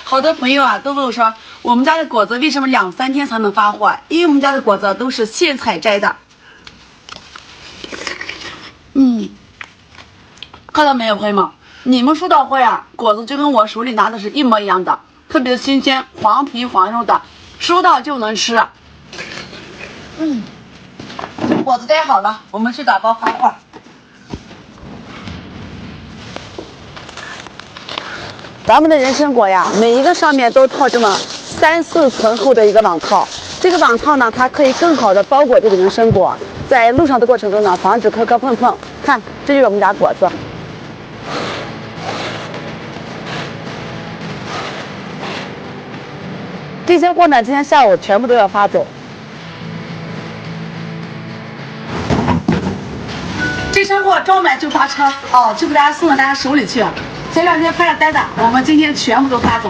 好多朋友啊都问我说，我们家的果子为什么2、3天才能发货？因为我们家的果子都是现采摘的。看到没有，朋友们？你们收到货呀，果子就跟我手里拿的是一模一样的，特别的新鲜，黄皮黄肉的，收到就能吃。果子摘好了，我们去打包发货。咱们的人参果呀，每一个上面都套这么3、4层厚的一个网套。这个网套呢，它可以更好的包裹这个人参果，在路上的过程中呢，防止磕磕碰碰。看，这就是我们家果子。这些货呢，今天下午全部都要发走。这车货招买就发车，就给大家送到大家手里去。前2天拍的单的，我们今天全部都发走。